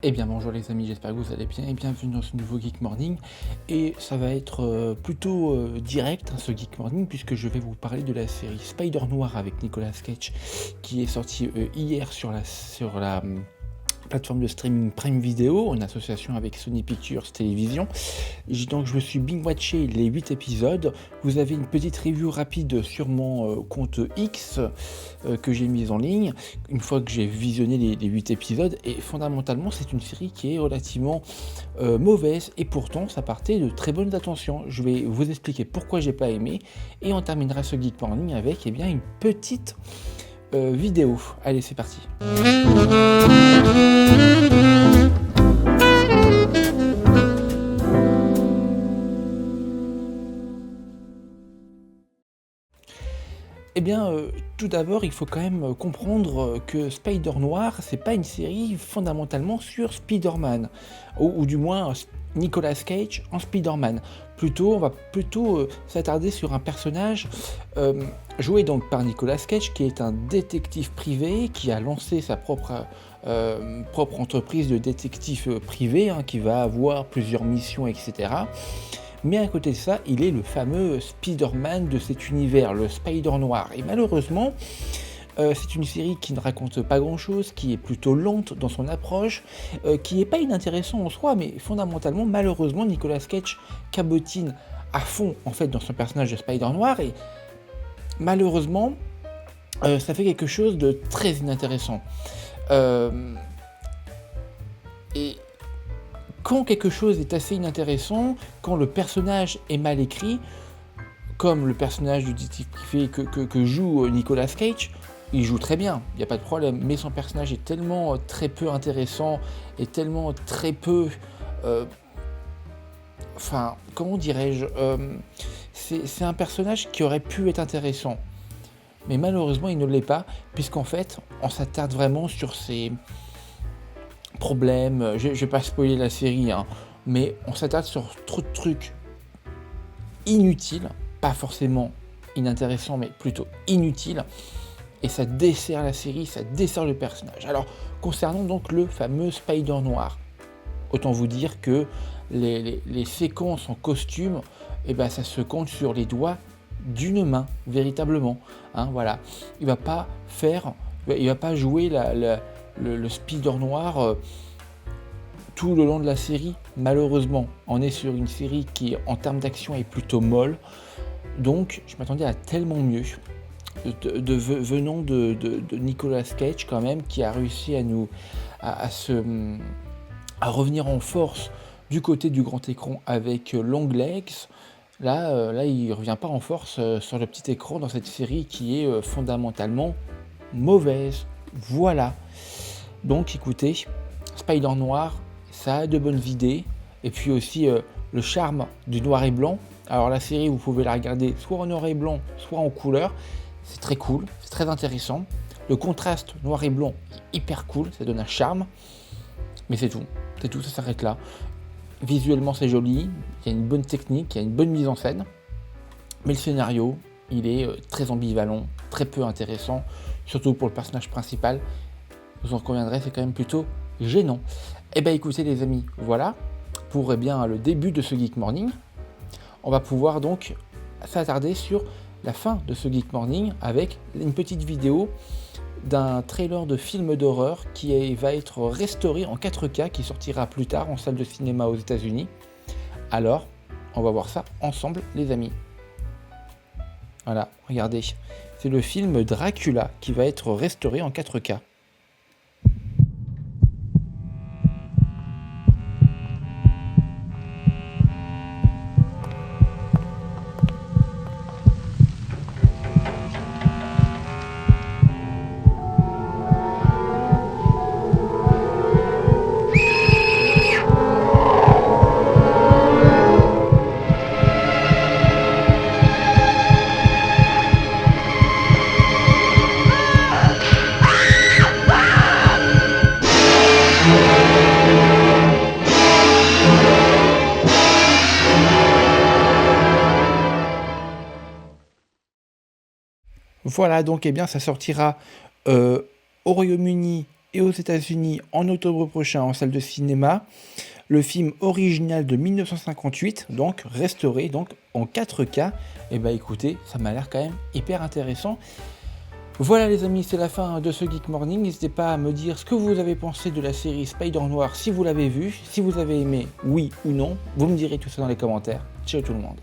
Eh bien bonjour les amis, j'espère que vous allez bien et bienvenue dans ce nouveau Geek Morning. Et ça va être plutôt direct ce Geek Morning, puisque je vais vous parler de la série Spider Noir avec Nicolas Cage qui est sortie hier sur la plateforme de streaming Prime Video en association avec Sony Pictures Télévision. Donc je me suis binge-watché les 8 épisodes. Vous avez une petite review rapide sur mon compte X que j'ai mise en ligne une fois que j'ai visionné les 8 épisodes, et fondamentalement c'est une série qui est relativement mauvaise, et pourtant ça partait de très bonnes intentions. Je vais vous expliquer pourquoi j'ai pas aimé, et on terminera ce Geek Morning avec une petite vidéo. Allez, c'est parti. Eh bien, tout d'abord, il faut quand même comprendre que Spider Noir, c'est pas une série fondamentalement sur Spider-Man, ou du moins Nicolas Cage en Spider-Man. On va plutôt s'attarder sur un personnage joué donc par Nicolas Cage, qui est un détective privé qui a lancé sa propre entreprise de détective privé, qui va avoir plusieurs missions, etc. Mais à côté de ça, il est le fameux Spider-Man de cet univers, le Spider Noir. Et malheureusement, c'est une série qui ne raconte pas grand-chose, qui est plutôt lente dans son approche, qui n'est pas inintéressant en soi, mais fondamentalement, malheureusement, Nicolas Cage cabotine à fond en fait dans son personnage de Spider Noir, et malheureusement, ça fait quelque chose de très inintéressant. Et quand quelque chose est assez inintéressant, quand le personnage est mal écrit, comme le personnage du détective que joue Nicolas Cage, il joue très bien, il n'y a pas de problème, mais son personnage est tellement très peu intéressant, et tellement très peu... comment dirais-je, c'est un personnage qui aurait pu être intéressant, mais malheureusement il ne l'est pas, puisqu'en fait on s'attarde vraiment sur ses problèmes. Je vais pas spoiler la série, mais on s'attarde sur trop de trucs inutiles, pas forcément inintéressants, mais plutôt inutiles, et ça dessert la série, ça dessert le personnage. Alors, concernant donc le fameux Spider Noir, autant vous dire que les séquences en costume, ça se compte sur les doigts d'une main, véritablement. Voilà. Il va pas jouer le Spider Noir tout le long de la série, malheureusement. On est sur une série qui, en termes d'action, est plutôt molle, donc je m'attendais à tellement mieux venant de Nicolas Cage, quand même, qui a réussi à revenir en force du côté du grand écran avec Long Legs. Là, il revient pas en force sur le petit écran dans cette série qui est fondamentalement mauvaise. Voilà. Donc écoutez, Spider Noir, ça a de bonnes idées, et puis aussi le charme du noir et blanc. Alors la série, vous pouvez la regarder soit en noir et blanc, soit en couleur. C'est très cool, c'est très intéressant. Le contraste noir et blanc est hyper cool, ça donne un charme. Mais c'est tout, ça s'arrête là. Visuellement c'est joli, il y a une bonne technique, il y a une bonne mise en scène. Mais le scénario, il est très ambivalent, très peu intéressant, surtout pour le personnage principal. Vous en conviendrez, c'est quand même plutôt gênant. Écoutez les amis, voilà pour le début de ce Geek Morning. On va pouvoir donc s'attarder sur la fin de ce Geek Morning avec une petite vidéo d'un trailer de film d'horreur qui va être restauré en 4K, qui sortira plus tard en salle de cinéma aux États-Unis. Alors, on va voir ça ensemble les amis. Voilà, regardez, c'est le film Dracula qui va être restauré en 4K. Voilà, donc ça sortira au Royaume-Uni et aux États-Unis en octobre prochain en salle de cinéma. Le film original de 1958, donc restauré, donc en 4K. Et bah écoutez, ça m'a l'air quand même hyper intéressant. Voilà les amis, c'est la fin de ce Geek Morning. N'hésitez pas à me dire ce que vous avez pensé de la série Spider-Noir si vous l'avez vue, si vous avez aimé, oui ou non. Vous me direz tout ça dans les commentaires. Ciao tout le monde.